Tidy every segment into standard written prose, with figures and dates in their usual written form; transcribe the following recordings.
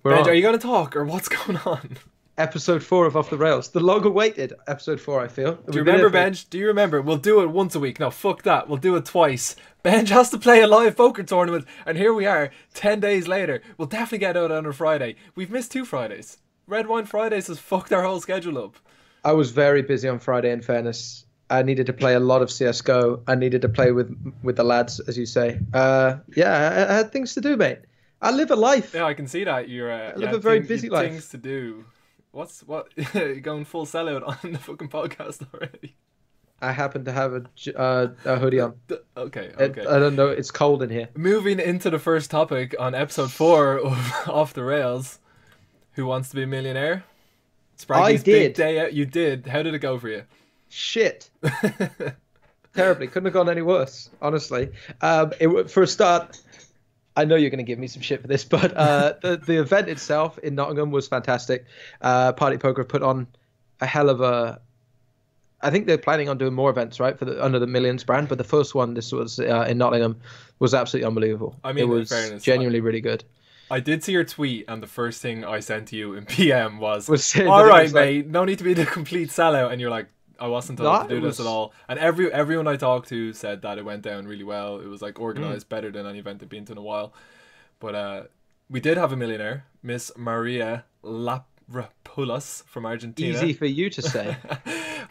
Benj, are you going to talk or what's going on? Episode 4 of Off the Rails. The long-awaited episode 4, I feel. Do you remember, Benj? Do you remember? We'll do it once a week. No, fuck that. We'll do it twice. Benj has to play a live poker tournament, and here we are, 10 days later. We'll definitely get out on a Friday. We've missed 2 Fridays. Red Wine Fridays has fucked our whole schedule up. I was very busy on Friday, in fairness. I needed to play a lot of CSGO. I needed to play with the lads, as you say. I had things to do, mate. I live a life. Yeah, I can see that. I live a very busy life. Things to do. What? You're going full sellout on the fucking podcast already. I happen to have a hoodie on. Okay. I don't know. It's cold in here. Moving into the first topic on episode 4 of Off the Rails. Who wants to be a millionaire? Spraggy's big day out. You did. How did it go for you? Shit. Terribly. Couldn't have gone any worse, honestly. For a start, I know you're going to give me some shit for this, but the event itself in Nottingham was fantastic. Party Poker put on a hell of a... I think they're planning on doing more events, right, under the Millions brand, but the first one, this was in Nottingham, was absolutely unbelievable. I mean, it was genuinely really good. I did see your tweet, and the first thing I sent to you in PM was all right, mate, no need to be the complete sellout. And you're like, I wasn't told to do this at all. And everyone I talked to said that it went down really well. It was like organized better than any event they've been to in a while. But we did have a millionaire, Miss Maria Lapropoulos from Argentina. Easy for you to say.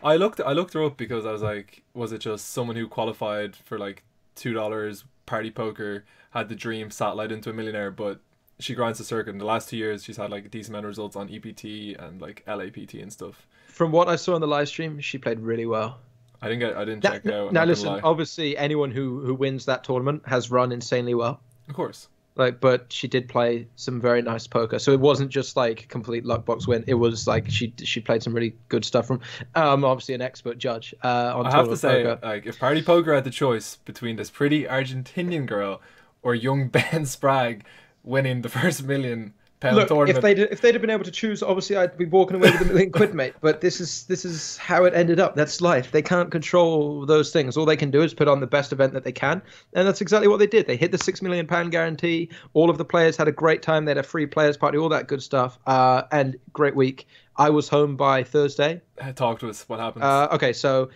I looked her up because I was like, was it just someone who qualified for like $2 party poker, had the dream, satellite into a millionaire, but she grinds the circuit. In the last 2 years, she's had like a decent amount of results on EPT and like LAPT and stuff. From what I saw on the live stream, she played really well. I didn't check it out. Now listen, obviously anyone who wins that tournament has run insanely well. Of course. But she did play some very nice poker. So it wasn't just like complete luck box win. It was like she played some really good stuff from obviously an expert judge on I have to say, poker. Like if Party Poker had the choice between this pretty Argentinian girl or young Ben Spragg winning the first £1 million tournament. If they'd have been able to choose, obviously I'd be walking away with £1 million, mate. But this is how it ended up. That's life. They can't control those things. All they can do is put on the best event that they can, and that's exactly what they did. They hit the £6 million guarantee. All of the players had a great time. They had a free players party, all that good stuff, and great week. I was home by Thursday. Talk to us. What happened? Okay, so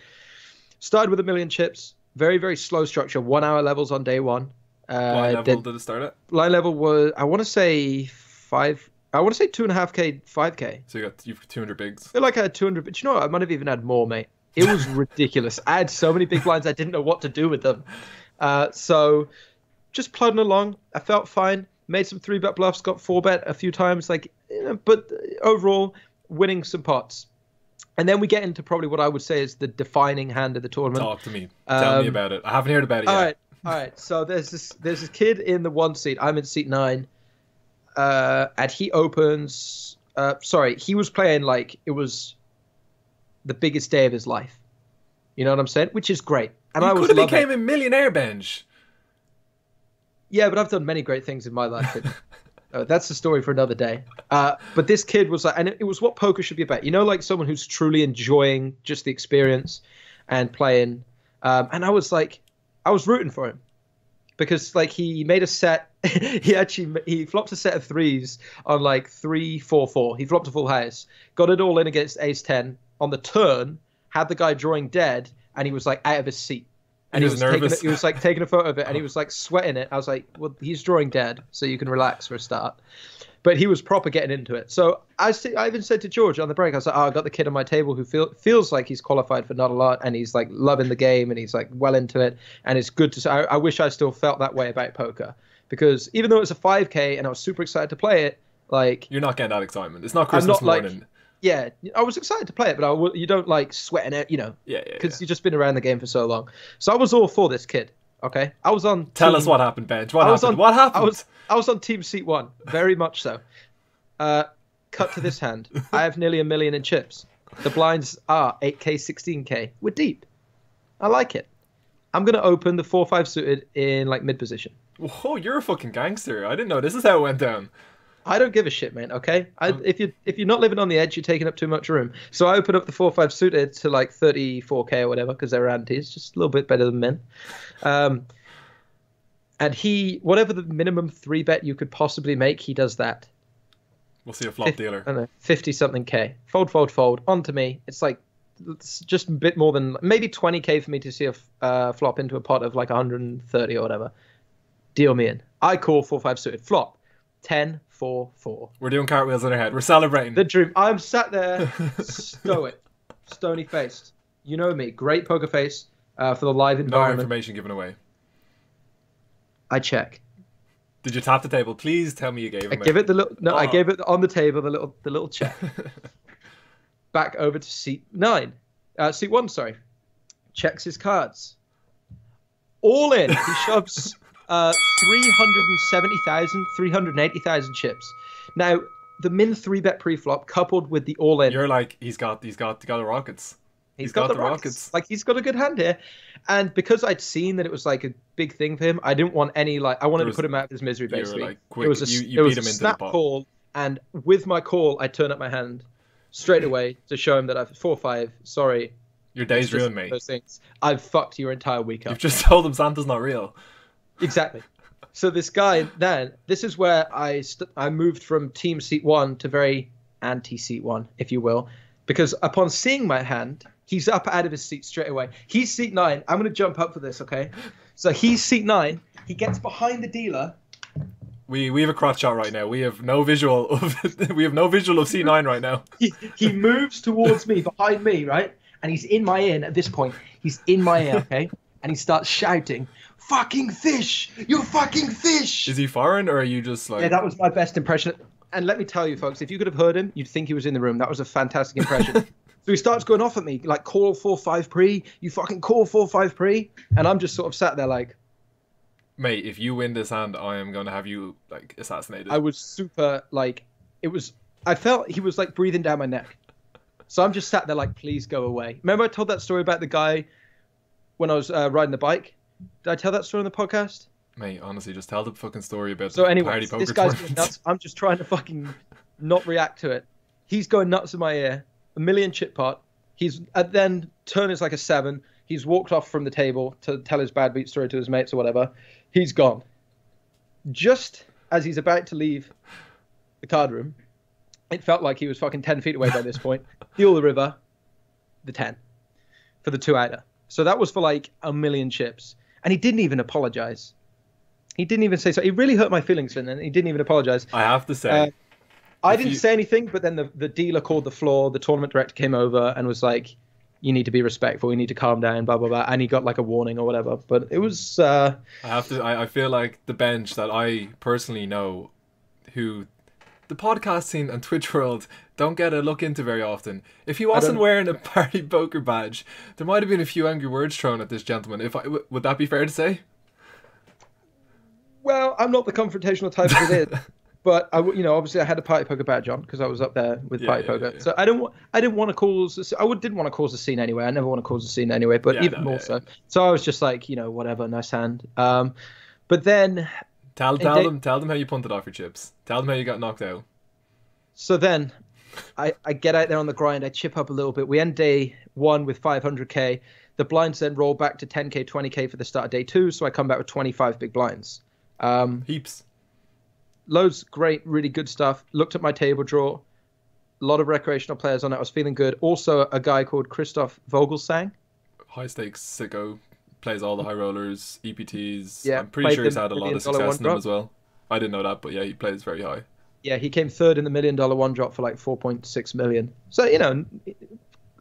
started with 1 million chips. Very, very slow structure. 1 hour levels on day one. Line level did it start at? Line level was, I want to say 2.5k, 5k. So you've 200 bigs. I feel like I had 200, but you know what? I might have even had more, mate. It was ridiculous. I had so many big blinds, I didn't know what to do with them. So just plodding along. I felt fine. Made some 3-bet bluffs, got 4-bet a few times. But overall, winning some pots. And then we get into probably what I would say is the defining hand of the tournament. Talk to me. Tell me about it. I haven't heard about it yet. All right. So there's this kid in the 1 seat. I'm in seat 9. And he opens. He was playing like it was the biggest day of his life. You know what I'm saying? Which is great. And I could have became a millionaire, Benj. Yeah, but I've done many great things in my life. That's the story for another day. But this kid was like, and it was what poker should be about. You know, like someone who's truly enjoying just the experience and playing. And I was rooting for him because like he made a set. he flopped a set of threes on like 3-4-4. He flopped a full house, got it all in against ace 10 on the turn, had the guy drawing dead, and he was like out of his seat. And he was nervous. He was like taking a photo of it, and he was like sweating it. I was like, well, he's drawing dead, so you can relax for a start. But he was proper getting into it. So I even said to George on the break, I was like, I got the kid on my table who feels like he's qualified for not a lot, and he's like loving the game, and he's like well into it, and it's good to say. I wish I still felt that way about poker. Because even though it's a 5k and I was super excited to play it, like... You're not getting that excitement. It's not Christmas morning. Yeah, I was excited to play it, but you don't like sweating it, you know. Yeah. Because you've just been around the game for so long. So I was all for this kid, okay? I was on... Tell us what happened, Benj. What happened? I was on team seat 1, very much so. Cut to this hand. I have nearly $1 million in chips. The blinds are 8k, 16k. We're deep. I like it. I'm going to open the 4-5 suited in like mid position. Whoa, you're a fucking gangster. I didn't know this is how it went down. I don't give a shit, man, okay? If you're not living on the edge, you're taking up too much room. So I open up the 4-5 suited to like 34k or whatever, because they're antes, just a little bit better than men. And whatever the minimum 3-bet you could possibly make, he does that. We'll see a flop dealer. I don't know, 50 something K. Fold. Onto me. It's just a bit more than maybe 20K for me to see a flop into a pot of like 130 or whatever. Deal me in. I call 4-5 suited. Flop. 10-4-4. We're doing cartwheels in our head. We're celebrating. The dream. I'm sat there, stoic, stony faced. You know me. Great poker face for the live environment. No information given away. I check. Did you tap the table? Please tell me you gave him. I give it the little. No, I gave it on the table. The little check. Back over to seat 9. Seat 1. Sorry. Checks his cards. All in. He shoves 370,000, 380,000 chips. Now the min 3-bet pre-flop coupled with the all in. You're like he's got the rockets. He's got the rockets. Like he's got a good hand here, and because I'd seen that it was like a big thing for him, I didn't want any I wanted to put him out of his misery. Basically, like, quick, you beat him into the pot. Call, and with my call, I turn up my hand straight away to show him that I've 4-5. Sorry, your day's ruined, mate. Those things. I've fucked your entire week up. You've just told him Santa's not real. Exactly. So this guy, then, this is where I moved from team seat 1 to very anti-seat 1, if you will. Because upon seeing my hand, he's up out of his seat straight away. He's seat 9. I'm going to jump up for this, okay? So he's seat 9. He gets behind the dealer. We have a crotch shot right now. We have no visual of seat 9 right now. He moves towards me, behind me, right? And he's in my ear at this point. He's in my ear, okay? And he starts shouting, "Fucking fish! You fucking fish!" Is he foreign or are you just like... Yeah, that was my best impression. And let me tell you, folks, if you could have heard him, you'd think he was in the room. That was a fantastic impression. So he starts going off at me, like, call 4-5 pre. You fucking call 4-5 pre. And I'm just sort of sat there like... Mate, if you win this hand, I am going to have you, like, assassinated. I was super, like... I felt he was, like, breathing down my neck. So I'm just sat there like, please go away. Remember I told that story about the guy when I was riding the bike? Did I tell that story on the podcast? Mate, honestly, just tell the fucking story about party poker this guy's going nuts. I'm just trying to fucking not react to it. He's going nuts in my ear. A million chip pot. He's then turn is like a 7. He's walked off from the table to tell his bad beat story to his mates or whatever. He's gone. Just as he's about to leave the card room, it felt like he was fucking 10 feet away by this point. Deal the river, the 10 for the 2-outer. So that was for like a million chips. And he didn't even apologize. He didn't even say so. He really hurt my feelings, Finn, and he didn't even apologize. I have to say. I didn't say anything, but then the dealer called the floor. The tournament director came over and was like, you need to be respectful. You need to calm down, blah, blah, blah. And he got like a warning or whatever. But it was... I feel like the Benj that I personally know, who the podcast scene and Twitch world don't get a look into very often. If he wasn't wearing a party poker badge, there might have been a few angry words thrown at this gentleman. Would that be fair to say? Well, I'm not the confrontational type of it is, but obviously I had a party poker badge on because I was up there with party poker. Yeah. So I didn't want to cause. Didn't want to cause a scene anyway. I never want to cause a scene anyway. But so. So I was just like, whatever, nice hand. But then tell them how you punted off your chips. Tell them how you got knocked out. So then I get out there on the grind. I chip up a little bit. We end day 1 with 500K. The blinds then roll back to 10K, 20K for the start of day 2. So I come back with 25 big blinds. Heaps. Loads, great, really good stuff. Looked at my table draw. A lot of recreational players on it. I was feeling good. Also, a guy called Christoph Vogelsang. High stakes sicko. Plays all the high rollers, EPTs. Yeah, I'm pretty sure he's had a lot of success in them as well. I didn't know that, but yeah, he plays very high. Yeah, he came 3rd in the $1 million one drop for like 4.6 million. So,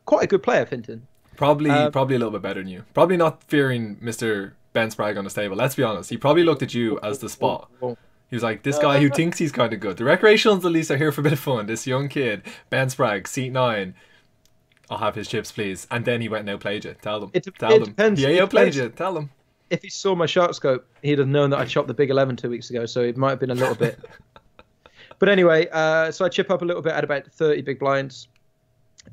quite a good player, Fintan. Probably a little bit better than you. Probably not fearing Mr. Benj Spraggy on his table. Let's be honest. He probably looked at you as the spot. He was like, this guy who thinks he's kind of good. The recreationals at least are here for a bit of fun. This young kid, Benj Spraggy, seat 9. I'll have his chips, please. And then he went and outplayed you. Tell them. Tell them. Depends. He outplayed you. Tell them. If he saw my shark scope, he'd have known that I chopped the big 11 2 weeks ago. So it might have been a little bit. But anyway, so I chip up a little bit at about 30 big blinds.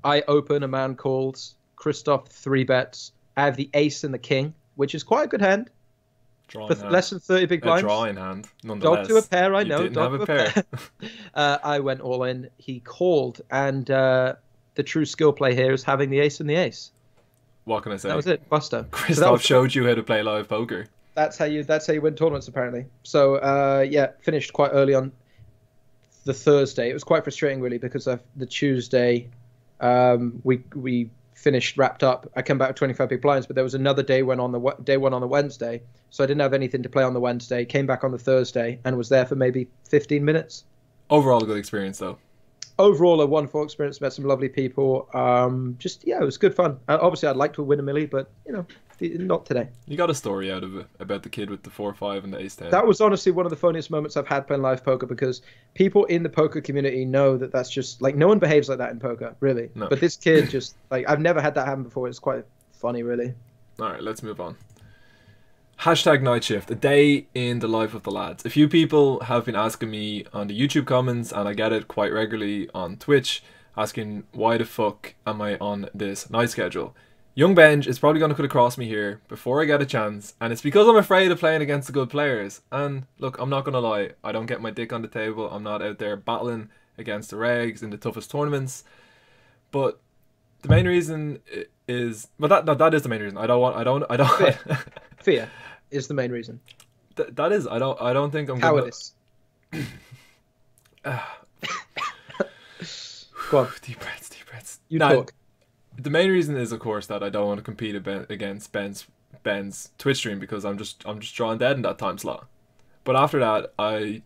I open, a man calls. Christoph 3 bets. I have the ace and the king, which is quite a good hand. Drawing for less than 30 big blinds. A drawing hand, nonetheless. Dog to a pair, I know. You didn't have a pair. I went all in. He called, and the true skill play here is having the ace and the ace. What can I say? That was it. Buster. Christoph showed you how to play live poker. That's how you win tournaments, apparently. So, finished quite early on. the Thursday. It was quite frustrating, really, because the Tuesday, we wrapped up. I came back with 25 big blinds, but there was another day on the Wednesday, so I didn't have anything to play on the Wednesday. Came back on the Thursday and was there for maybe 15 minutes. Overall, a good experience, though. Overall, a wonderful experience. Met some lovely people. It was good fun. Obviously, I'd like to win a milli, but not today. You got a story out of it about the kid with the 4-5 and the ace-10. That was honestly one of the funniest moments I've had playing live poker, because people in the poker community know that that's just like, no one behaves like that in poker, really. No. But this kid just like, I've never had that happen before. It's quite funny, really. All right, let's move on. Hashtag night shift, a day in the life of the lads. A few people have been asking me on the YouTube comments, and I get it quite regularly on Twitch, asking why the fuck am I on this night schedule. Young Benj is probably going to cut across me here before I get a chance, and it's because I'm afraid of playing against the good players. And look, I'm not going to lie, I don't get my dick on the table. I'm not out there battling against the regs in the toughest tournaments. But the main reason is, but that is the main reason. I don't. Fear is the main reason. That is, I don't think I'm cowardice. Go on. Deep breaths. You talk. The main reason is, of course, that I don't want to compete against Ben's Twitch stream, because I'm just drawing dead in that time slot. But after that, I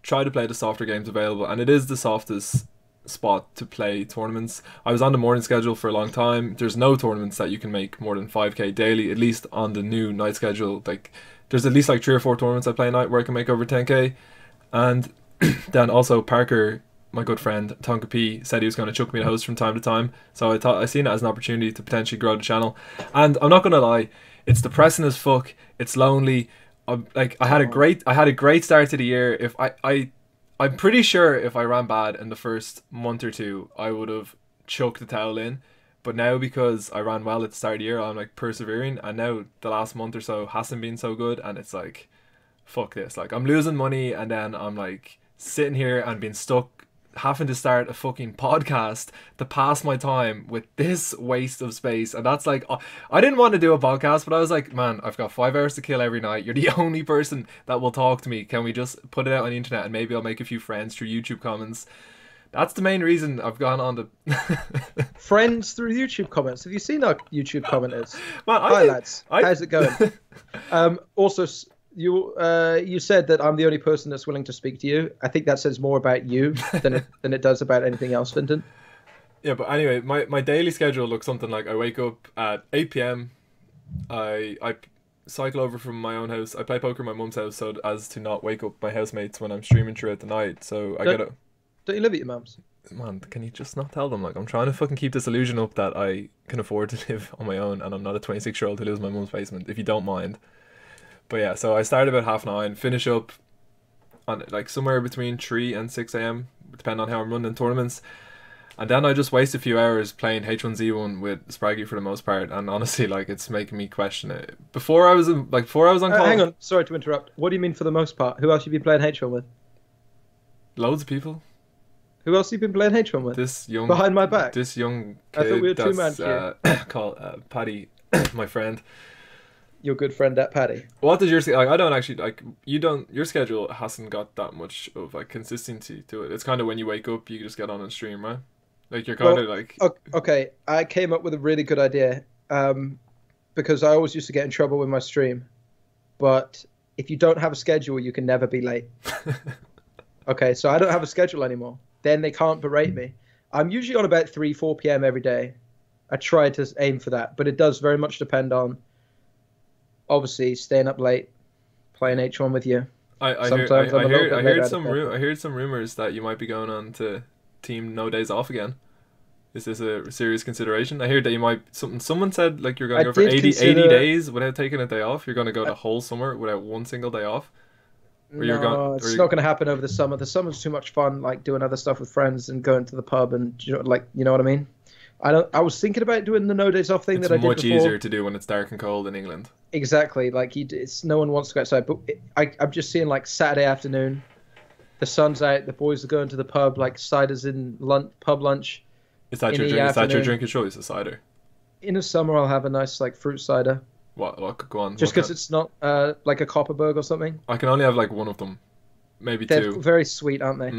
try to play the softer games available, and it is the softest spot to play tournaments. I was on the morning schedule for a long time. There's no tournaments that you can make more than 5k daily, at least on the new night schedule. Like, there's at least like 3 or 4 tournaments I play a night where I can make over 10k. And then also Parker, my good friend Tonka P, said he was going to chuck me the host from time to time, so I seen it as an opportunity to potentially grow the channel. And I'm not gonna lie, it's depressing as fuck. It's lonely. I had a great start to the year. If I'm pretty sure if I ran bad in the first month or two, I would have chucked the towel in. But now, because I ran well at the start of the year, I'm like persevering, and now the last month or so hasn't been so good, and it's like, fuck this. Like, I'm losing money, and then I'm like sitting here and being stuck having to start a fucking podcast to pass my time with this waste of space. And that's like, I didn't want to do a podcast, but I was like, man, I've got 5 hours to kill every night. You're the only person that will talk to me. Can we just put it out on the internet, and maybe I'll make a few friends through YouTube comments? That's the main reason I've gone on the friends through YouTube comments. Have you seen our YouTube commenters? Well, hi lads, how's it going? Also, you said that I'm the only person that's willing to speak to you. I think that says more about you than it does about anything else, Fintan. Yeah, but anyway, my daily schedule looks something like, I wake up at 8 p.m. I cycle over from my own house. I play poker in my mum's house so as to not wake up my housemates when I'm streaming throughout the night. So don't you live at your mum's? Man, can you just not tell them? Like, I'm trying to fucking keep this illusion up that I can afford to live on my own, and I'm not a 26-year-old who lives in my mum's basement, if you don't mind. But yeah, so I start about 9:30, finish up on like somewhere between 3 and 6 a.m, depending on how I'm running tournaments. And then I just waste a few hours playing H1Z1 with Spraggy for the most part, and honestly, like, it's making me question it. Before I was on call. Hang on, sorry to interrupt. What do you mean for the most part? Who else have you been playing H1 with? Loads of people. Who else have you been playing H1 with? This young behind my back. This young kid. I thought we were two-man here. Called Paddy, my friend. Your good friend at Paddy. What does your like? I don't actually like. You don't. Your schedule hasn't got that much of like consistency to it. It's kind of when you wake up, you just get on and stream, right? Like, you're kind of like. Okay, I came up with a really good idea, because I always used to get in trouble with my stream. But if you don't have a schedule, you can never be late. Okay, so I don't have a schedule anymore. Then they can't berate me. I'm usually on about 3-4 p.m. every day. I try to aim for that, but it does very much depend on, obviously, staying up late, playing H1 with you. I heard some rumors that you might be going on to Team No Days Off again. Is this a serious consideration? I heard that you might someone said like you're going to go for 80 days without taking a day off. You're going to go the whole summer without one single day off. No, it's not going to happen over the summer. The summer's too much fun, like doing other stuff with friends and going to the pub and you know what I mean. I was thinking about doing the No Days Off thing that I did before. It's much easier to do when it's dark and cold in England. Exactly, like no one wants to go outside. But I'm just seeing like Saturday afternoon, the sun's out, the boys are going to the pub, like ciders in pub lunch. Is that your drink? Is that your drink of choice, a cider? In the summer, I'll have a nice like fruit cider. What go on? Just because it's not like a Copperberg or something. I can only have like one of them, maybe They're two. They're very sweet, aren't they?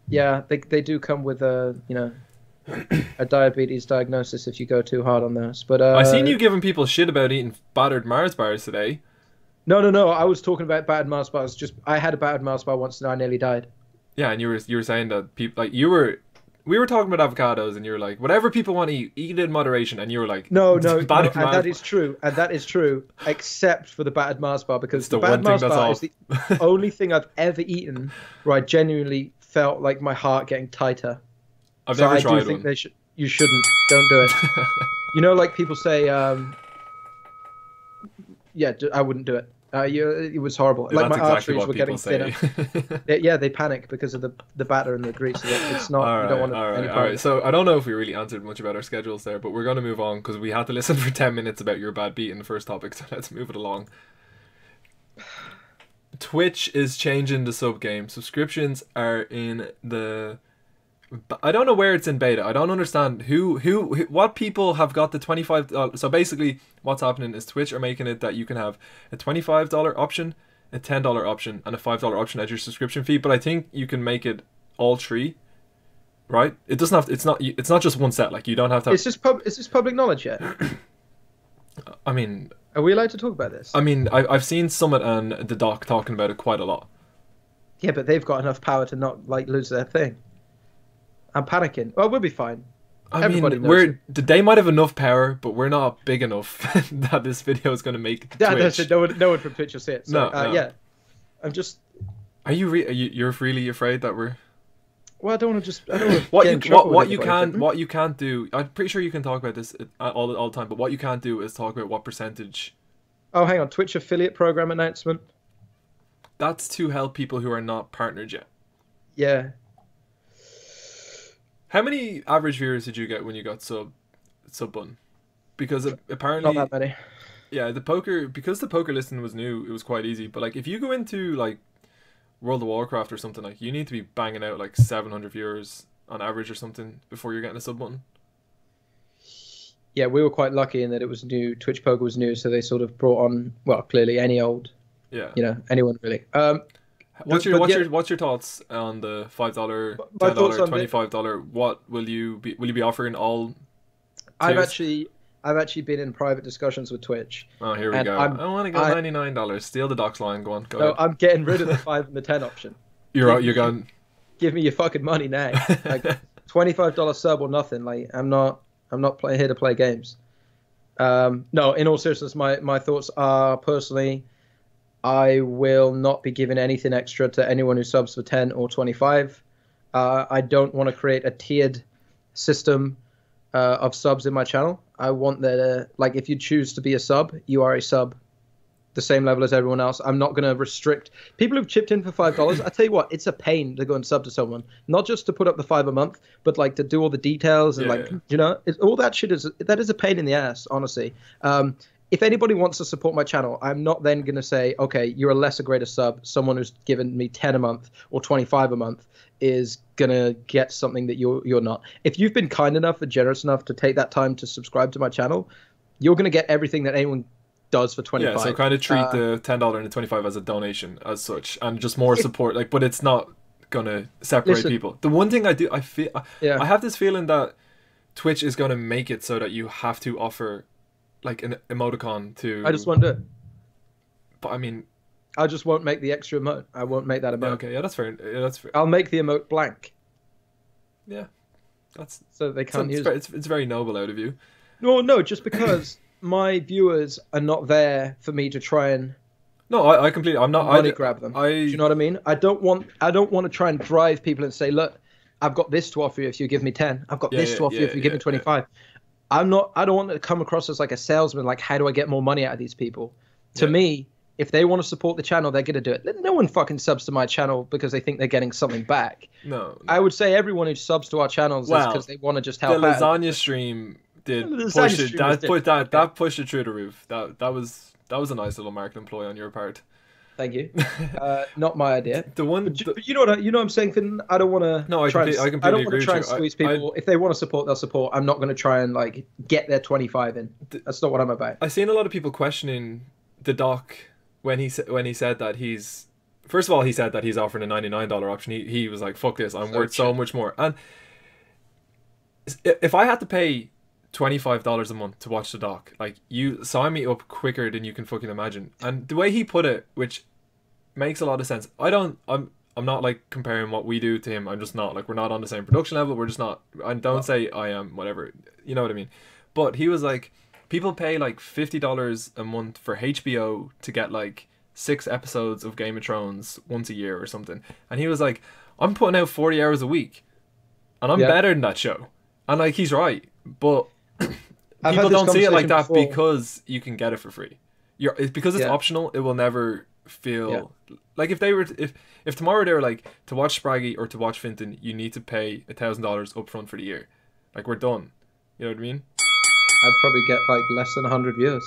Yeah, they do come with a a diabetes diagnosis if you go too hard on those. But I seen you giving people shit about eating battered Mars bars today. No. I was talking about battered Mars bars. Just I had a battered Mars bar once and I nearly died. Yeah, and you were saying that people like we were talking about avocados, and you were like, whatever people want to eat it in moderation, and you were like, no, and that is true, except for the battered Mars bar, because the battered Mars bar is the only thing I've ever eaten where I genuinely felt like my heart getting tighter. I've never tried one. I do think you shouldn't. Don't do it. Like people say, yeah, I wouldn't do it. It was horrible. Yeah, like my exactly arteries were getting thinner. They panic because of the batter and the grease. It's not. All right, you don't want any part of it. So I don't know if we really answered much about our schedules there, but we're going to move on because we had to listen for 10 minutes about your bad beat in the first topic. So let's move it along. Twitch is changing the sub game. Subscriptions are in the. I don't know where it's in beta. I don't understand what people have got the $25. So basically, what's happening is Twitch are making it that you can have a $25 option, a $10 option, and a $5 option as your subscription fee. But I think you can make it all three, right? It doesn't have. It's not just one set. Like you don't have to. Is this public knowledge yet? I mean, are we allowed to talk about this? I mean, I've seen Summit and the doc talking about it quite a lot. Yeah, but they've got enough power to not lose their thing. I'm panicking. Well, we'll be fine. Everybody knows. They might have enough power, but we're not big enough that this video is going to make Twitch. No one from Twitch will see it. So, no. Yeah. I'm just... You're really afraid that we're... Well, I don't want to just... I don't want to what you can't do... I'm pretty sure you can talk about this all the time, but what you can't do is talk about what percentage... Oh, hang on. Twitch affiliate program announcement. That's to help people who are not partnered yet. Yeah. How many average viewers did you get when you got sub button? Because apparently not that many. Yeah, because the poker listing was new, it was quite easy. But like if you go into like World of Warcraft or something, like you need to be banging out like 700 viewers on average or something before you're getting a sub button. Yeah, we were quite lucky in that it was new. Twitch poker was new, so they sort of brought on clearly any old. Yeah. Anyone really. What's your thoughts on the $5, $10, $25? What will you be offering all? I've actually been in private discussions with Twitch. Oh, here we go. I want to go $99. Steal the docs line. Go on. Go ahead. I'm getting rid of the 5 and the 10 option. You're going. Give me your fucking money now. Like $25 sub or nothing. Like I'm not here to play games. No, in all seriousness, my thoughts are personally. I will not be giving anything extra to anyone who subs for 10 or 25. I don't want to create a tiered system of subs in my channel. I want that, if you choose to be a sub, you are a sub, the same level as everyone else. I'm not going to restrict people who've chipped in for $5. I tell you what, it's a pain to go and sub to someone, not just to put up the $5 a month, but to do all the details and all that shit is a pain in the ass, honestly. If anybody wants to support my channel, I'm not then going to say, okay, you're a lesser grade of sub. Someone who's given me 10 a month or 25 a month is going to get something that you're not. If you've been kind enough and generous enough to take that time to subscribe to my channel, you're going to get everything that anyone does for 25. Yeah, so kind of treat the $10 and the 25 as a donation as such, and just more support. But it's not going to separate people. The one thing I have this feeling that Twitch is going to make it so that you have to offer an emoticon to... I just won't do it. But I mean... I just won't make the extra emote. I won't make that emote. Yeah, okay, yeah, that's fair. Yeah, that's fair. I'll make the emote blank. Yeah. That's... So they can't use it. It's very noble out of you. No, just because my viewers are not there for me to try and... No, I completely... I'm not... Money grab them. Do you know what I mean? I don't want to try and drive people and say, look, I've got this to offer you if you give me 10. I've got this to offer you if you give me 25. I don't want to come across as like a salesman, how do I get more money out of these people? To me, if they want to support the channel, they're going to do it. No one fucking subs to my channel because they think they're getting something back. No. I would say everyone who subs to our channels is because they want to just help the out. lasagna stream did push it. That pushed it through the roof. That was a nice little marketing ploy on your part. Thank you. Not my idea. You know what I'm saying, Finn? I don't want to. No, I completely agree with you. And squeeze people. If they want to support, they'll support. I'm not going to try and get their 25 in. That's not what I'm about. I've seen a lot of people questioning the doc when he said that he's first of all, he said that he's offering a $99 option. He was like, fuck this, I'm worth so much more. And if I had to pay $25 a month to watch the doc, like, you sign me up quicker than you can fucking imagine. And the way he put it, which makes a lot of sense, I'm not like comparing what we do to him. I'm just not, like, we're not on the same production level. We're just not. And don't say I am, whatever. You know what I mean? But he was like, people pay like $50 a month for HBO to get like 6 episodes of Game of Thrones once a year or something. And he was like, I'm putting out 40 hours a week, and I'm better than that show. And like, he's right, but people don't see it like that before. Because you can get it for free. It's because it's optional. It will never feel like if tomorrow they were like, to watch Spraggy or to watch Fintan, you need to pay $1,000 up front for the year. Like, we're done. You know what I mean? I'd probably get like less than 100 views.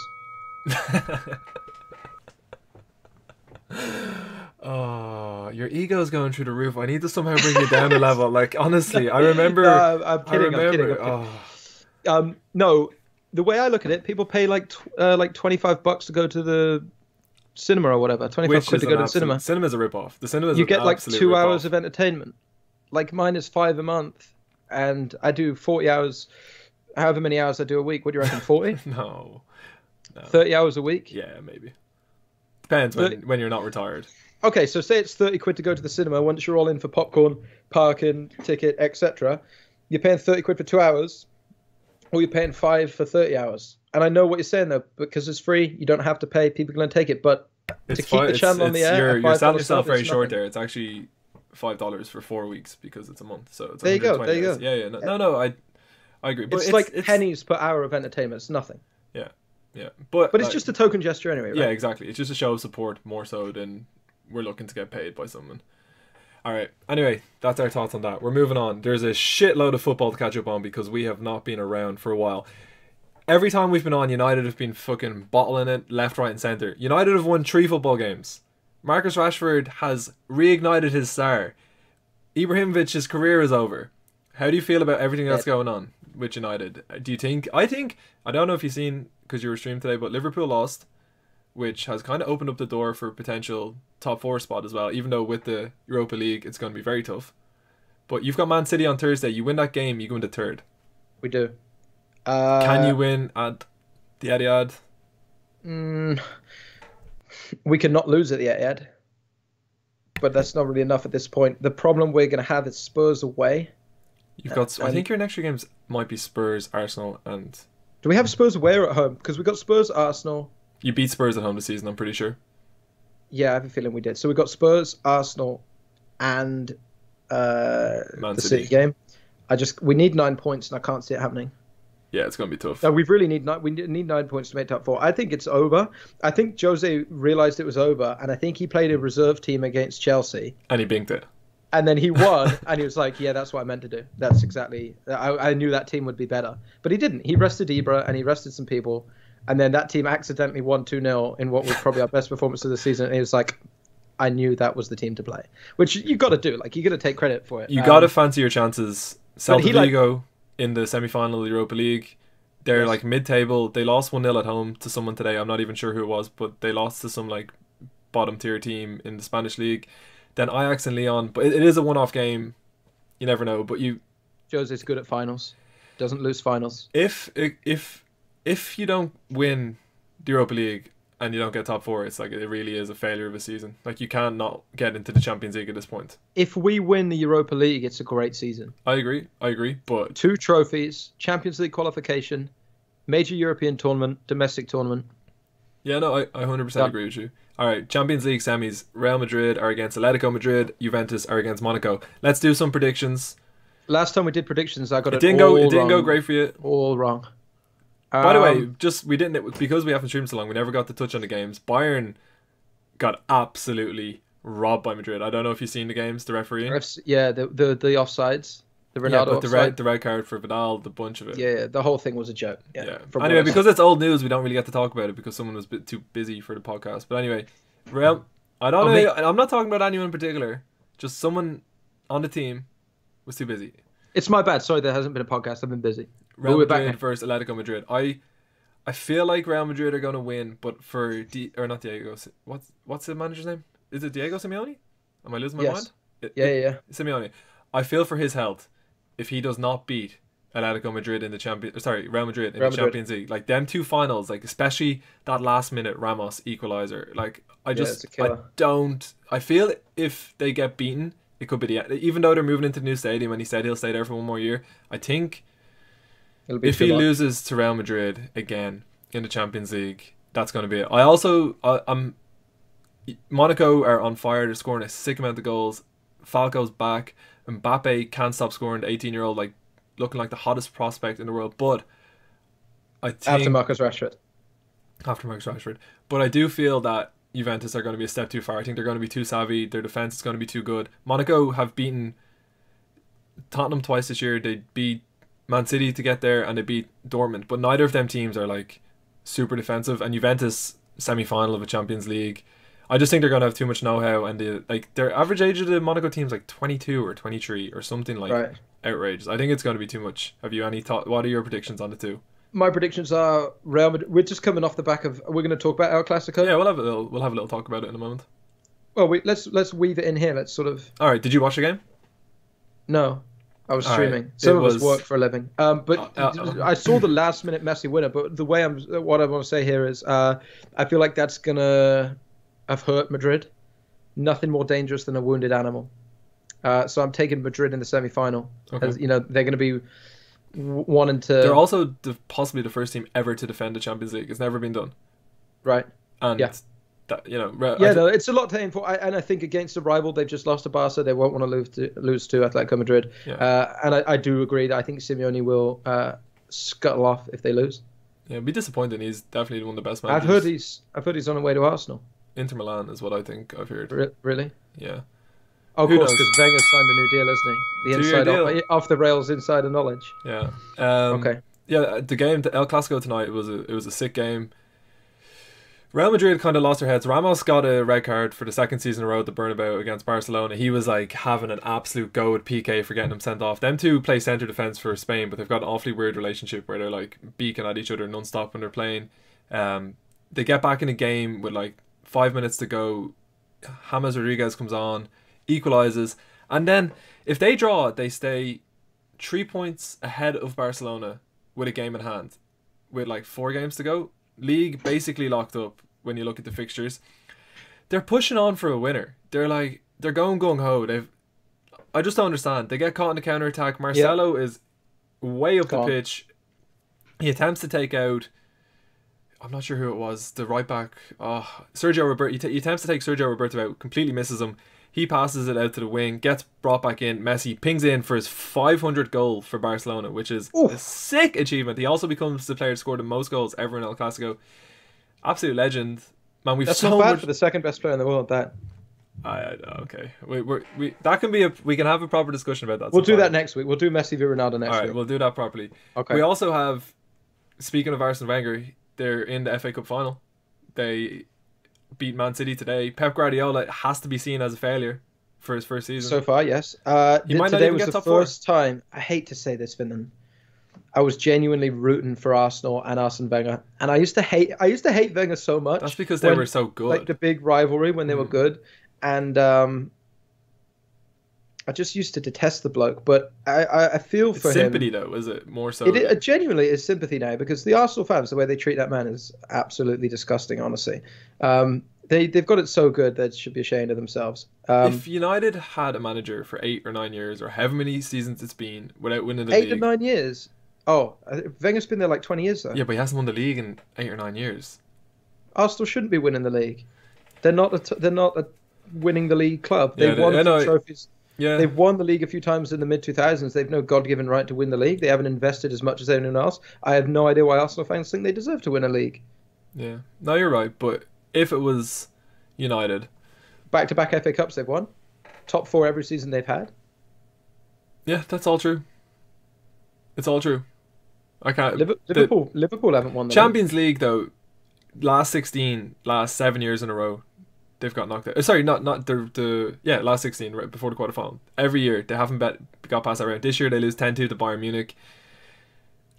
Oh, your ego's going through the roof. I need to somehow bring you down a level. Like, honestly, I remember. No, I'm kidding. I'm kidding. No, the way I look at it, people pay like $25 to go to the cinema or whatever. 25 quid to go to the cinema. Cinema's a rip-off. The cinema. You get like 2 hours of entertainment. Like, mine is 5 a month, and I do 40 hours. However many hours I do a week. What do you reckon? 40? No. 30 hours a week? Yeah, maybe. Depends when you're not retired. Okay, so say it's 30 quid to go to the cinema. Once you're all in for popcorn, parking, ticket, etc., you're paying 30 quid for 2 hours, or you're paying 5 for 30 hours. And I know what you're saying, though, because it's free, you don't have to pay. People are going to take it. But to keep the channel on the air, you're selling yourself very short there. It's actually $5 for 4 weeks because it's a month. So it's there you go. Yeah. No, I agree. But it's like pennies per hour of entertainment. It's nothing. Yeah. But it's just a token gesture anyway, right? Yeah, exactly. It's just a show of support more so than we're looking to get paid by someone. All right. Anyway, that's our thoughts on that. We're moving on. There's a shitload of football to catch up on because we have not been around for a while. Every time we've been on, United have been fucking bottling it left, right and centre. United have won 3 football games. Marcus Rashford has reignited his star. Ibrahimovic's career is over. How do you feel about everything that's going on with United? Do you think... I don't know if you've seen, because you were streamed today, but Liverpool lost, which has kind of opened up the door for potential top 4 spot as well, even though with the Europa League it's going to be very tough. But you've got Man City on Thursday. You win that game, you go into 3rd. We do. Can you win at the Etihad? We cannot lose at the Etihad, but that's not really enough at this point. The problem we're going to have is Spurs away. You've got. I think your next 3 games might be Spurs, Arsenal, and... Do we have Spurs away or at home? Because we got Spurs, Arsenal. You beat Spurs at home this season, I'm pretty sure. Yeah, I have a feeling we did. So we got Spurs, Arsenal, and Man the City game. We need 9 points, and I can't see it happening. Yeah, it's going to be tough. No, we need 9 points to make top 4. I think it's over. I think Jose realised it was over, and I think he played a reserve team against Chelsea. And he binked it. And then he won, and he was like, yeah, that's what I meant to do. That's exactly... I knew that team would be better. But he didn't. He rested Ibra, and he rested some people, and then that team accidentally won 2-0 in what was probably our best performance of the season, and he was like, I knew that was the team to play. Which you got to do. Like, you got to take credit for it. You got to fancy your chances. Celta Vigo in the semi-final of the Europa League. They're like mid-table. They lost 1-0 at home to someone today. I'm not even sure who it was, but they lost to some like bottom-tier team in the Spanish league. Then Ajax and Lyon, but it is a one-off game. You never know, but Jose's good at finals. Doesn't lose finals. If you don't win the Europa League and you don't get top 4, it's like it really is a failure of a season. Like, you can't not get into the Champions League at this point. If we win the Europa League, it's a great season. I agree, but 2 trophies, Champions League qualification, major European tournament, domestic tournament. Yeah, no, I 100% agree with you. All right, Champions League semis. Real Madrid are against Atletico Madrid. Juventus are against Monaco. Let's do some predictions. Last time we did predictions, I got it didn't go great for you. All wrong. By the way, because we haven't streamed so long, we never got to touch on the games. Bayern got absolutely robbed by Madrid. I don't know if you've seen the games, the referee. Yeah, the offsides. The Ronaldo but the red card for Vidal, the bunch of it. Yeah, the whole thing was a joke. Yeah. Anyway, because it's old news, we don't really get to talk about it because someone was a bit too busy for the podcast. But anyway, Real, I don't know. I'm not talking about anyone in particular. Just someone on the team was too busy. It's my bad. Sorry, there hasn't been a podcast. I've been busy. Real Madrid versus Atletico Madrid. I feel like Real Madrid are going to win, but for not Diego. What's the manager's name? Is it Diego Simeone? Am I losing my mind? Yeah. Simeone. I feel for his health if he does not beat Atletico Madrid in the Real Madrid in the Champions League. Like them two finals, like especially that last minute Ramos equalizer. Like I feel if they get beaten, it could be the end. Even though they're moving into the new stadium and he said he'll stay there for one more year, I think if he loses to Real Madrid again in the Champions League, that's going to be it. Monaco are on fire. They're scoring a sick amount of goals. Falco's back. Mbappe can't stop scoring. The 18-year-old, like looking like the hottest prospect in the world. But I think after Marcus Rashford. But I do feel that Juventus are going to be a step too far. I think they're going to be too savvy. Their defense is going to be too good. Monaco have beaten Tottenham twice this year. They beat Man City to get there, and they beat Dortmund. But neither of them teams are like super defensive. And Juventus semi-final of a Champions League. I just think they're going to have too much know-how, and their average age of the Monaco team is like 22 or 23 or something like outrageous. I think it's going to be too much. Have you any thought? What are your predictions on the two? My predictions are Real Madrid. We're just coming off the back of. We're going to talk about El Clasico. Yeah, we'll have a little talk about it in a moment. Well, let's weave it in here. Let's sort of. All right. Did you watch the game? No, I was streaming. Right. Some of us work for a living. But I saw the last minute Messi winner. But the way what I want to say here is, I feel like that's gonna have hurt Madrid. Nothing more dangerous than a wounded animal. So I'm taking Madrid in the semi-final. Okay. As, they're going to be wanting to. They're also possibly the first team ever to defend the Champions League. It's never been done. Right. And that, it's a lot to aim for. And I think against a rival, they've just lost to Barca. They won't want to lose to Atletico Madrid. Yeah. And I do agree that I think Simeone will scuttle off if they lose. Yeah, it'd be disappointing. He's definitely one of the best managers. I've heard he's on the way to Arsenal. Inter Milan is what I think I've heard. Really? Yeah. Oh, of course, because Wenger signed a new deal, hasn't he? The inside off the rails insider knowledge. Yeah. Okay. Yeah, the game, the El Clasico tonight, it was a sick game. Real Madrid kind of lost their heads. Ramos got a red card for the second season in a row at the Bernabeu against Barcelona. He was like having an absolute go at PK for getting him sent off. Them two play centre defence for Spain, but they've got an awfully weird relationship where they're like beaking at each other non-stop when they're playing. They get back in the game with like 5 minutes to go. James Rodriguez comes on, equalizes, and then if they draw, they stay 3 points ahead of Barcelona with a game in hand, with like 4 games to go. League basically locked up when you look at the fixtures. They're pushing on for a winner. They're going gung-ho. I just don't understand. They get caught in the counter-attack. Marcelo is way up the pitch. He attempts to take out, I'm not sure who it was, the right back. Sergio Roberto. He attempts to take Sergio Roberto out, completely misses him. He passes it out to the wing, gets brought back in. Messi pings in for his 500th goal for Barcelona, which is a sick achievement. He also becomes the player to score the most goals ever in El Clasico. Absolute legend. Man, that's so not bad for the second best player in the world. That. Okay. That can be we can have a proper discussion about that. We'll do that next week. We'll do Messi v Ronaldo next week. All right, we'll do that properly. Okay. We also have, speaking of Arsene Wenger, they're in the FA Cup final. They beat Man City today. Pep Guardiola has to be seen as a failure for his first season. So far, yes. Today was the first time, I hate to say this, Fintan, I was genuinely rooting for Arsenal and Arsene Wenger. And I used to hate Wenger so much. That's because they were so good. Like the big rivalry when they were good. And I just used to detest the bloke, but I feel for him. Sympathy, though, is it more so? It genuinely is sympathy now, because the Arsenal fans, the way they treat that man is absolutely disgusting, honestly. They've got it so good that they should be ashamed of themselves. If United had a manager for 8 or 9 years, or however many seasons it's been, without winning the league... 8 or 9 years? Oh, Wenger's been there like 20 years, though. Yeah, but he hasn't won the league in 8 or 9 years. Arsenal shouldn't be winning the league. They're not a winning the league club. They've won trophies. Yeah. They've won the league a few times in the mid-2000s. They've no God-given right to win the league. They haven't invested as much as anyone else. I have no idea why Arsenal fans think they deserve to win a league. Yeah. No, you're right. But if it was United... Back-to-back FA Cups they've won. Top 4 every season they've had. Yeah, that's all true. It's all true. I can't... Liverpool haven't won the Champions League, though, last 7 years in a row, they've got knocked out. Sorry, not last 16, right before the quarterfinal. Every year they haven't got past that round. This year they lose 10-2 to Bayern Munich.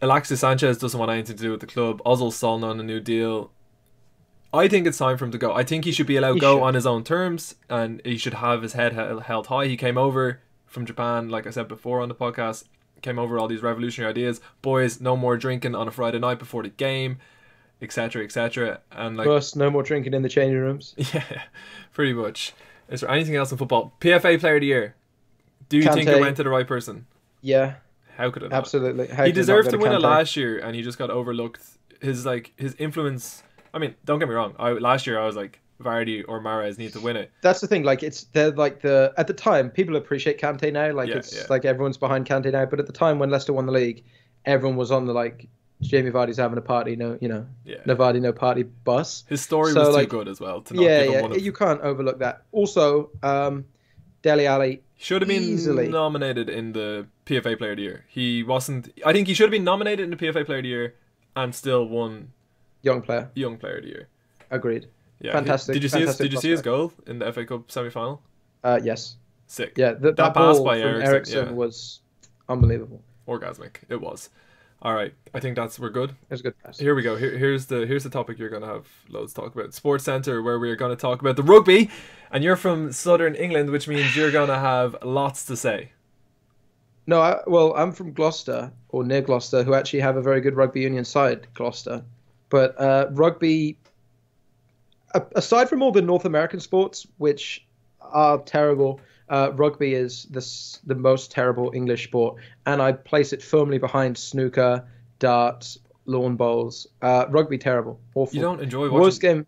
Alexis Sanchez doesn't want anything to do with the club. Ozil's stalling on a new deal. I think it's time for him to go. I think he should be allowed to go on his own terms, and he should have his head held high. He came over from Japan, like I said before on the podcast, came over with all these revolutionary ideas. Boys, no more drinking on a Friday night before the game, etc., etc. And like, plus, no more drinking in the changing rooms. Yeah, pretty much. Is there anything else in football? PFA Player of the Year. Do you think it went to the right person? Yeah. How could it not? Absolutely. He deserved to win it last year, and he just got overlooked. His influence. I mean, don't get me wrong. Last year I was like, Vardy or Mahrez need to win it. That's the thing. Like, they're like at the time, people appreciate Kante now. Like, like everyone's behind Kante now. But at the time when Leicester won the league, everyone was on the like, Jamie Vardy's having a party. No Vardy, no party bus. His story was too good as well. To not give him one you can't overlook that. Also, Dele Alli should have been nominated in the PFA Player of the Year. He wasn't. I think he should have been nominated in the PFA Player of the Year and still won Young Player of the Year. Agreed. Yeah. Fantastic. Did you see his goal in the FA Cup semi-final? Yes. Sick. Yeah, that pass ball by from Eriksen was unbelievable. Orgasmic. It was. All right. I think we're good. It was a good pass. Here we go. Here's the topic you're going to have loads to talk about. Sports Centre, where we're going to talk about the rugby, and you're from Southern England, which means you're going to have lots to say. No, I'm from Gloucester, or near Gloucester, who actually have a very good rugby union side, Gloucester. But rugby, aside from all the North American sports, which are terrible, rugby is the most terrible English sport. And I place it firmly behind snooker, darts, lawn bowls. Rugby, terrible. Awful. You don't enjoy watching? Worst game?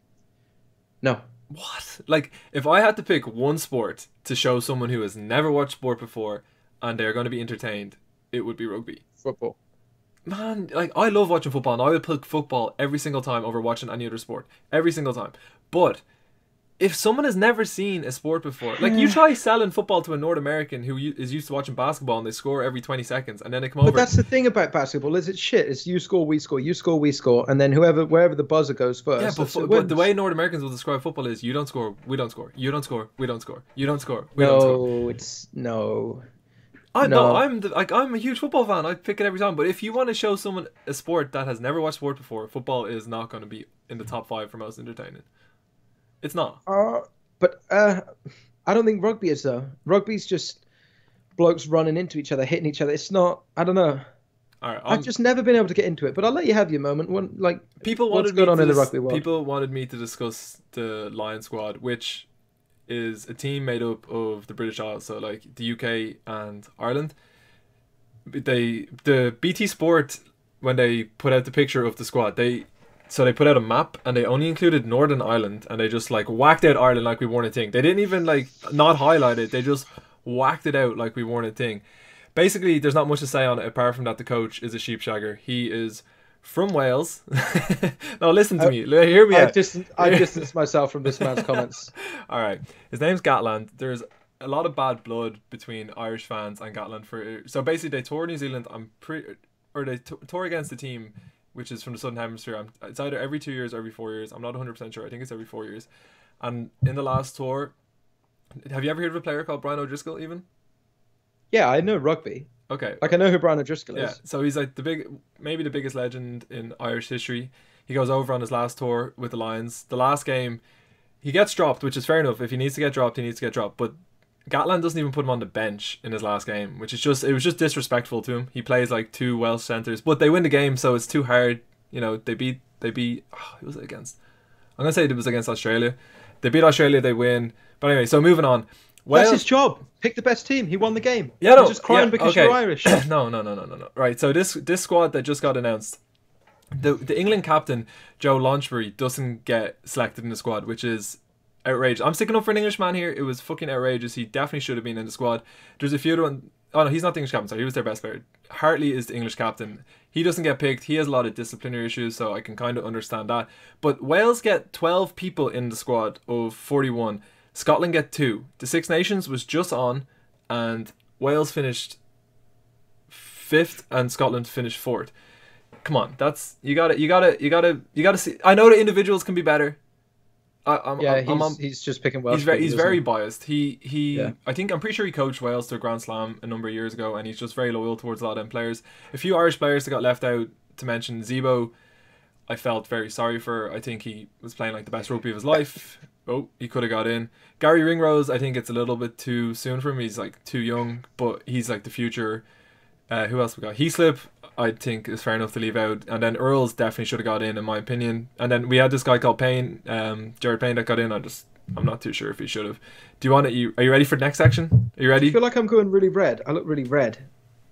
No. What? Like, if I had to pick one sport to show someone who has never watched sport before and they're going to be entertained, it would be rugby. Football. Man, like, I love watching football, and I would pick football every single time over watching any other sport. Every single time. But if someone has never seen a sport before, like, you try selling football to a North American who is used to watching basketball, and they score every 20 seconds, and then they come over. But that's the thing about basketball, is it's shit. It's you score, we score, you score, we score, and then wherever the buzzer goes first. Yeah, but the way North Americans will describe football is you don't score, we don't score, you don't score, we don't score, you don't score, we don't score. No. I'm a huge football fan. I pick it every time. But if you want to show someone a sport that has never watched sport before, football is not going to be in the top 5 for most entertaining. It's not. But I don't think rugby is, though. Rugby's just blokes running into each other, hitting each other. It's not. I don't know. All right, I've just never been able to get into it. But I'll let you have your moment. What's going on in the rugby world? People wanted me to discuss the Lion Squad, which is a team made up of the British Isles, so like the UK and Ireland. The BT Sport, when they put out the picture of the squad, they put out a map and they only included Northern Ireland, and they just like whacked out Ireland like we weren't a thing. They didn't even like not highlight it, they just whacked it out like we weren't a thing. Basically, there's not much to say on it apart from that the coach is a sheepshagger. He is from Wales. No, listen to me. Hear me out. I distanced myself from this man's comments. All right. His name's Gatland. There's a lot of bad blood between Irish fans and Gatland. So basically, they tour New Zealand. They tour against the team, which is from the Southern Hemisphere. It's either every 2 years or every 4 years. I'm not 100% sure. I think it's every 4 years. And in the last tour, have you ever heard of a player called Brian O'Driscoll even? Yeah, I know rugby. Okay. Like, I know who Brian O'Driscoll is. Yeah, so he's like maybe the biggest legend in Irish history. He goes over on his last tour with the Lions. The last game, he gets dropped, which is fair enough. If he needs to get dropped, he needs to get dropped. But Gatland doesn't even put him on the bench in his last game, which is it was just disrespectful to him. He plays like 2 Welsh centres, but they win the game, so it's too hard. You know, they beat who was it against? I'm going to say it was against Australia. They beat Australia, they win. But anyway, so moving on. That's his job. Pick the best team. He won the game. Yeah, no, You're just crying because you're Irish. No. Right, so this squad that just got announced, the England captain, Joe Launchbury, doesn't get selected in the squad, which is outrageous. I'm sticking up for an Englishman here. It was fucking outrageous. He definitely should have been in the squad. There's a few other ones. Oh, no, he's not the English captain. Sorry, he was their best player. Hartley is the English captain. He doesn't get picked. He has a lot of disciplinary issues, so I can kind of understand that. But Wales get 12 people in the squad of 41. Scotland get 2. The Six Nations was just on, and Wales finished 5th, and Scotland finished 4th. Come on, that's you gotta see. I know the individuals can be better. He's just picking Welsh. He's very biased. I'm pretty sure he coached Wales to a Grand Slam a number of years ago, and he's just very loyal towards a lot of them players. A few Irish players that got left out to mention. Zebo, I felt very sorry for. I think he was playing like the best rugby of his life. Oh, he could have got in. Gary Ringrose, I think it's a little bit too soon for him. He's like too young, but he's like the future. Who else we got? Heaslip, I think is fair enough to leave out. And then Earls definitely should have got in my opinion. And then we had this guy called Payne, Jared Payne, that got in. I'm not too sure if he should have. Do you want to? Are you ready for the next section? Are you ready? I feel like I'm going really red. I look really red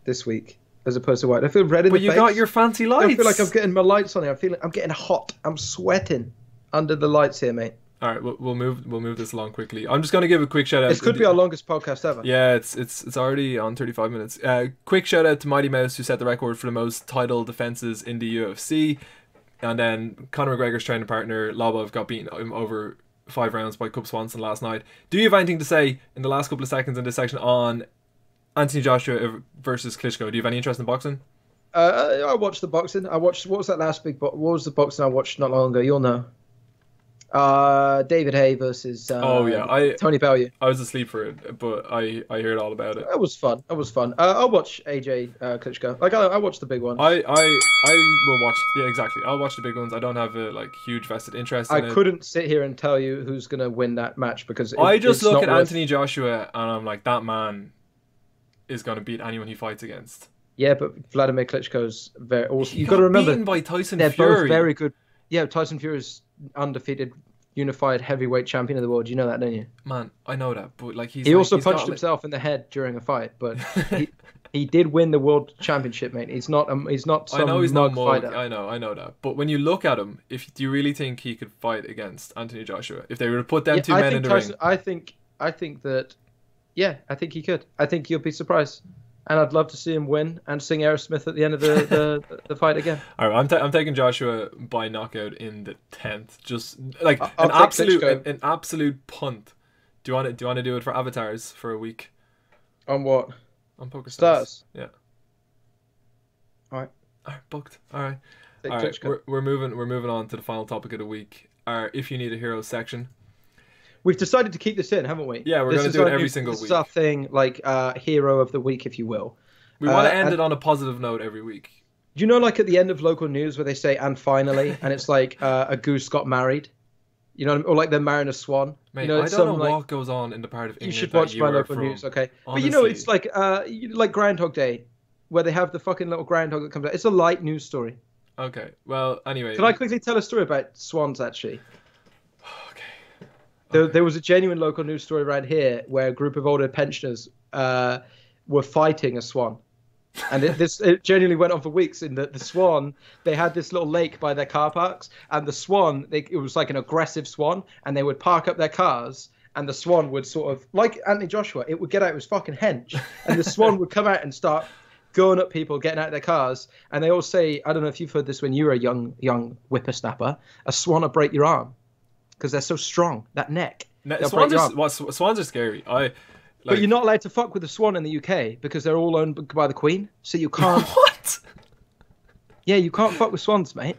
this week as opposed to white. I feel red in the face. But you got your fancy lights. I feel like I'm getting my lights on here. I'm getting hot. I'm sweating under the lights here, mate. All right, we'll move this along quickly. I'm just going to give a quick shout out. This could be our longest podcast ever. Yeah, it's already on 35 minutes. Quick shout out to Mighty Mouse, who set the record for the most title defenses in the UFC. And then Conor McGregor's training partner Lobov got beaten over 5 rounds by Cub Swanson last night. Do you have anything to say in the last couple of seconds in this section on Anthony Joshua versus Klitschko? Do you have any interest in boxing? I watched the boxing. What was that last what was the boxing I watched not long ago? You'll know. David Hay versus Tony Bellew. I was asleep for it, but I heard all about it. It was fun. I'll watch AJ Klitschko. Like I watched the big ones. I will watch. Yeah, exactly. I'll watch the big ones. I don't have a huge vested interest in it. I couldn't sit here and tell you who's gonna win that match because I just look at Anthony Joshua and I'm like, that man is gonna beat anyone he fights against. Yeah, but Vladimir Klitschko's very. Also, you got to remember, beaten by Tyson they're Fury. Both very good. Yeah, Tyson Fury's undefeated unified heavyweight champion of the world. You know that, don't you? Man, I know that, but he also punched himself in the head during a fight, but he did win the world championship, mate. He's not some mug fighter. I know that. But when you look at him, do you really think he could fight against Anthony Joshua if they were to put them two men in the ring? I think that, yeah, I think he could. I think you'll be surprised. And I'd love to see him win and sing Aerosmith at the end of the fight again. All right, I'm taking Joshua by knockout in the 10th. Just like an absolute punt. Do you want to do it for avatars for a week? On what? On Poker Stars. Yeah. All right, booked. All right. We're moving on to the final topic of the week. Our If You Need a Hero section. We've decided to keep this in, haven't we? Yeah, we're going to do it every single week. This is our thing, like hero of the week, if you will. We want to end it on a positive note every week. Do you know, like at the end of local news where they say, and finally, and it's like a goose got married? You know, or like they're marrying a swan. Mate, you know, I don't know what goes on in the part of England. You should watch my local news, okay? Honestly. But you know, it's like Groundhog Day, where they have the fucking little groundhog that comes out. It's a light news story. Okay, well, anyway. Can I quickly tell a story about swans, actually? There was a genuine local news story around here where a group of older pensioners were fighting a swan. And it genuinely went on for weeks. In the swan, they had this little lake by their car parks. And the swan, it was like an aggressive swan. And they would park up their cars. And the swan would sort of, like Anthony Joshua, it would get out. It was fucking hench. And the swan would come out and start going at people, getting out of their cars. And they all say, I don't know if you've heard this when you were a young whippersnapper, a swan will break your arm. Because they're so strong, that neck. Swans are scary. But you're not allowed to fuck with a swan in the UK because they're all owned by the Queen. So you can't. What? Yeah, you can't fuck with swans, mate.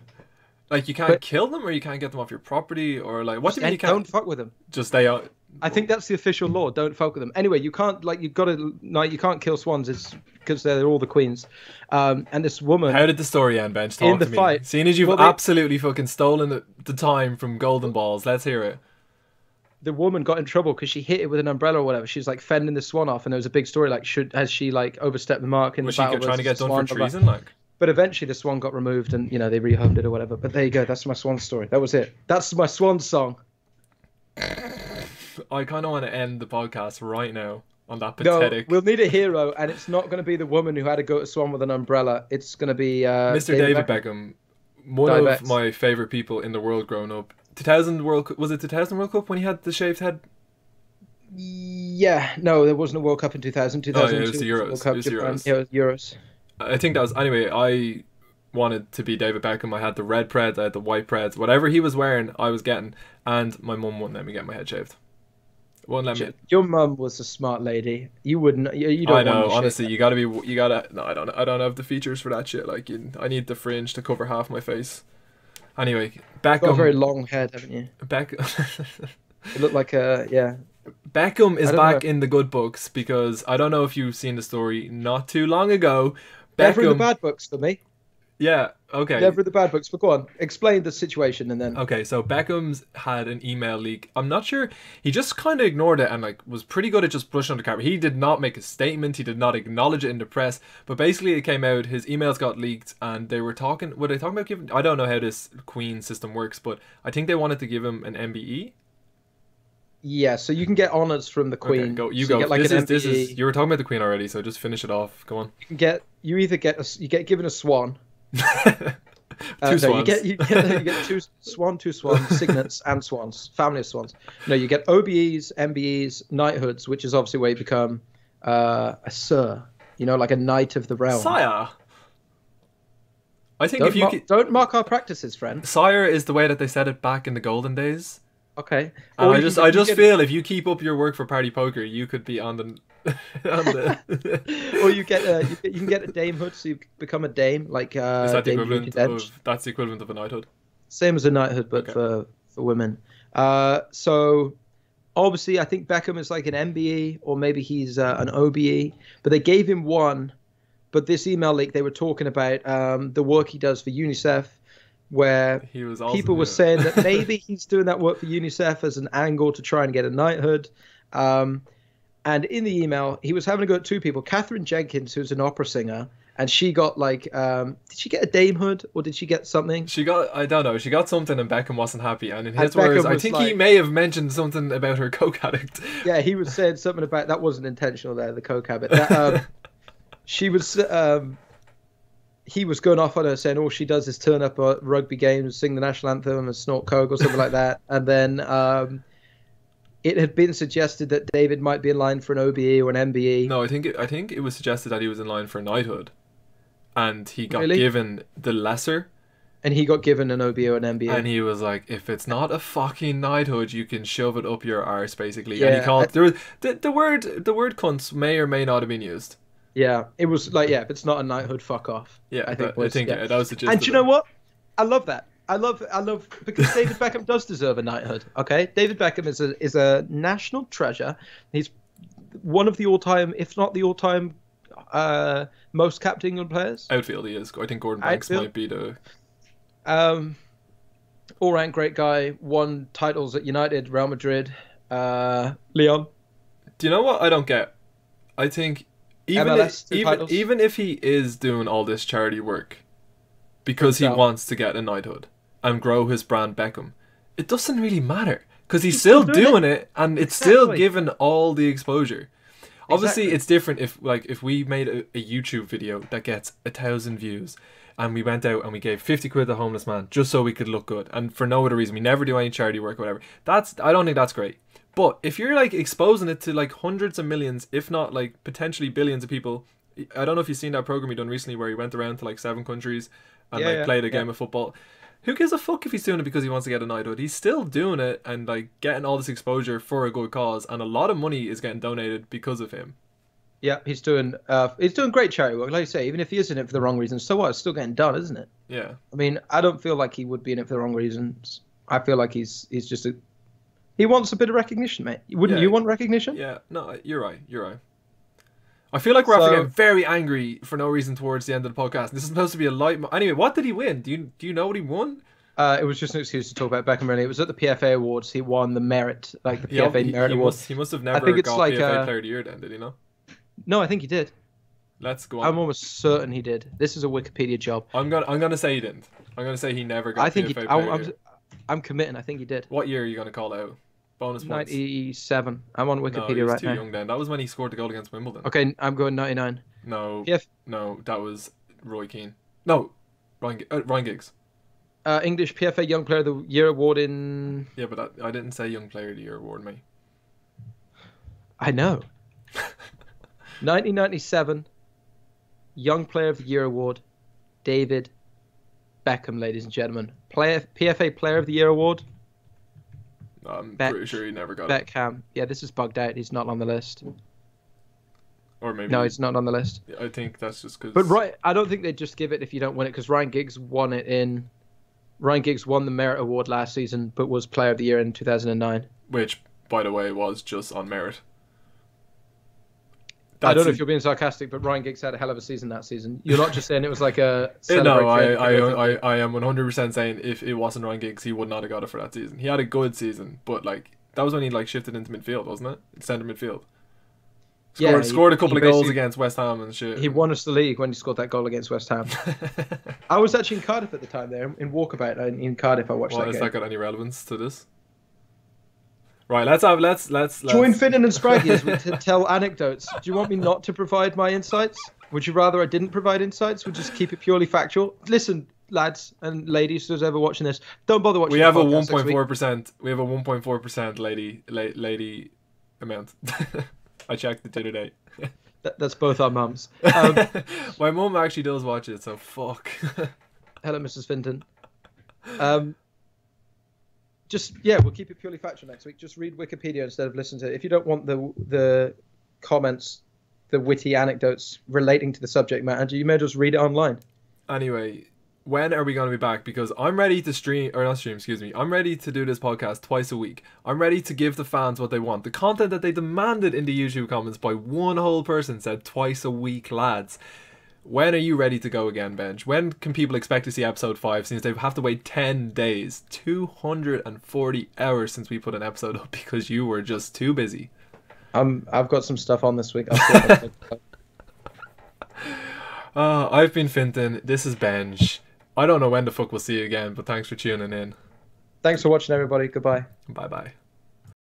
Like you can't kill them, or you can't get them off your property, or like what do you mean you can't? Don't fuck with them. Just stay out. I think that's the official law. Don't fuck with them. Anyway, you can't you can't kill swans. It's because they're all the queens. And this woman. How did the story end, Benj? Talk to me. Fight, seeing as you've absolutely fucking stolen the time from Golden Balls, let's hear it. The woman got in trouble because she hit it with an umbrella or whatever. She was like fending the swan off, and there was a big story like, has she like overstepped the mark in the battle? Was she trying to get done for treason, like? But eventually the swan got removed, and they rehomed it or whatever. But there you go. That's my swan story. That was it. That's my swan song. I kind of want to end the podcast right now on that pathetic. No, we'll need a hero, and it's not going to be the woman who had to go to swan with an umbrella. It's going to be Mr. David Beckham, one of my favorite people in the world growing up. 2000 World Cup, was it 2000 World Cup when he had the shaved head? Yeah, no, there wasn't a World Cup in 2000. 2002 it was the Euros. World Cup, it was Euros. Yeah, it was Euros. I think that was anyway. I wanted to be David Beckham. I had the red Preds, I had the white Preds. Whatever he was wearing, I was getting. And my mum wouldn't let me get my head shaved. Won't let me. Your mum was a smart lady. You wouldn't. You don't. I know. Honestly, you gotta be. You gotta. No, I don't. I don't have the features for that shit. Like, I need the fringe to cover half my face. Anyway, Beckham. You've got a very long head, haven't you? Beckham. You look like yeah. Beckham is back in the good books because I don't know if you've seen the story not too long ago. Never in the bad books for me. Yeah, okay. Never in the bad books, but go on. Explain the situation and then... Okay, so Beckham's had an email leak. I'm not sure. He just kind of ignored it and like was pretty good at just brushing under the carpet. He did not make a statement. He did not acknowledge it in the press. But basically it came out, his emails got leaked and they were talking... Were they talking about giving... I don't know how this Queen system works, but I think they wanted to give him an MBE. Yeah, so you can get honours from the Queen. Okay, go. You so go. You get, like, this is... You were talking about the Queen already, so just finish it off. Go on. You either get... You get given a swan... Two swans. You get two swans, signets, and swans. Family of swans. No, you get OBEs, MBEs, knighthoods, which is obviously where you become a sir. You know, like a knight of the realm. Sire. I think don't mock our practices, friend. Sire is the way that they said it back in the golden days. Okay. And I just feel if you keep up your work for Party Poker, you could be on the. Or you can get a damehood, so you become a dame, like is that the equivalent of that's the equivalent of a knighthood? Same as a knighthood, but for women. So obviously, I think Beckham is like an MBE, or maybe he's an OBE. But they gave him one. But this email leak, they were talking about the work he does for UNICEF, where people were saying that maybe he's doing that work for UNICEF as an angle to try and get a knighthood. And in the email, he was having a go at two people. Catherine Jenkins, who's an opera singer, and she got like, did she get a damehood or did she get something? I don't know. She got something and Beckham wasn't happy. And in his words, I think he may have mentioned something about her coke addict. Yeah, he was saying something about, that wasn't intentional there, the coke habit. He was going off on her saying all she does is turn up at rugby games, sing the national anthem and snort coke or something like that. And then... it had been suggested that David might be in line for an OBE or an MBE. No, I think it was suggested that he was in line for knighthood, and he got given the lesser. And he got given an OBE or an MBE. And he was like, "If it's not a fucking knighthood, you can shove it up your arse," basically. Yeah, and he called the word "cunts" may or may not have been used. Yeah, it was like, if it's not a knighthood, fuck off. Yeah, I think that was the gist. And do you know what? I love that. I love because David Beckham does deserve a knighthood. Okay, David Beckham is a national treasure. He's one of the all-time, if not the all-time, most capped England players. Outfield, he is. I think Gordon Banks might be the. All-round great guy. Won titles at United, Real Madrid, Leon. Do you know what I don't get? I think even if he is doing all this charity work because he wants to get a knighthood and grow his brand Beckham, it doesn't really matter because he's still doing it and it's still given all the exposure. Obviously, it's different if we made a YouTube video that gets 1,000 views and we went out and we gave 50 quid to a homeless man just so we could look good and for no other reason. We never do any charity work or whatever. I don't think that's great. But if you're like exposing it to like hundreds of millions, if not like potentially billions of people, I don't know if you've seen that program he done recently where he went around to like 7 countries and played a game of football. Who gives a fuck if he's doing it because he wants to get a knighthood? He's still doing it and like getting all this exposure for a good cause, and a lot of money is getting donated because of him. Yeah, he's doing great charity work. Like you say, even if he is in it for the wrong reasons, so what? It's still getting done, isn't it? Yeah. I mean, I don't feel like he would be in it for the wrong reasons. I feel like he's just he wants a bit of recognition, mate. Wouldn't you want recognition? Yeah. No, you're right. I feel like we're after getting very angry for no reason towards the end of the podcast. This is supposed to be a light... Anyway, what did he win? Do you know what he won? It was just an excuse to talk about Beckham, really. It was at the PFA Awards. He won the Merit, like the PFA Merit Award. He must have never got PFA Player of the Year then, did he not? No, I think he did. Let's go on. I'm almost certain he did. This is a Wikipedia job. I'm gonna say he didn't. I'm gonna say he never got PFA Player of the Year. I'm committing. I think he did. What year are you gonna call out? Bonus points. 97. I'm on Wikipedia right now. He was too young then. That was when he scored the goal against Wimbledon. Okay, I'm going 99. No, no, that was Roy Keane. No, Ryan Giggs. English PFA Young Player of the Year award in... Yeah, but I didn't say Young Player of the Year award, mate. I know. 1997 Young Player of the Year award, David Beckham, ladies and gentlemen. PFA Player of the Year award. I'm pretty sure he never got it. Beckham. Yeah, this is bugged out. He's not on the list. Or maybe... No, he's not on the list. I think that's just because... But I don't think they just give it if you don't win it, because Ryan Giggs won it in... Ryan Giggs won the Merit Award last season, but was Player of the Year in 2009. Which, by the way, was just on merit. I don't know if you're being sarcastic, but Ryan Giggs had a hell of a season that season. You're not just saying it was like a celebration. No, I am 100% saying if it wasn't Ryan Giggs, he would not have got it for that season. He had a good season, but like that was when he like shifted into midfield, wasn't it? Centre midfield. Scored a couple of goals against West Ham and shit. He won us the league when he scored that goal against West Ham. I was actually in Cardiff at the time there, in Walkabout in Cardiff. I watched that game. Has that got any relevance to this? Right, let's join Fintan and Spraggy as we tell anecdotes. Do you want me not to provide my insights? Would you rather I didn't provide insights? We'll just keep it purely factual. Listen, lads and ladies who's ever watching this, don't bother watching. We have a 1.4%. We have a 1.4% lady amount. I checked it the other day. That's both our mums. My mum actually does watch it, so fuck. Hello, Mrs. Fintan. We'll keep it purely factual next week. Just read Wikipedia instead of listen to it. If you don't want the comments, the witty anecdotes relating to the subject matter, you may just read it online. Anyway, when are we going to be back? Because I'm ready to I'm ready to do this podcast twice a week. I'm ready to give the fans what they want. The content that they demanded in the YouTube comments by one whole person said twice a week, lads. When are you ready to go again, Benj? When can people expect to see episode 5 since they have to wait 10 days, 240 hours since we put an episode up because you were just too busy? I've got some stuff on this week. I've been Fintan. This is Benj. I don't know when the fuck we'll see you again, but thanks for tuning in. Thanks for watching, everybody. Goodbye. Bye-bye.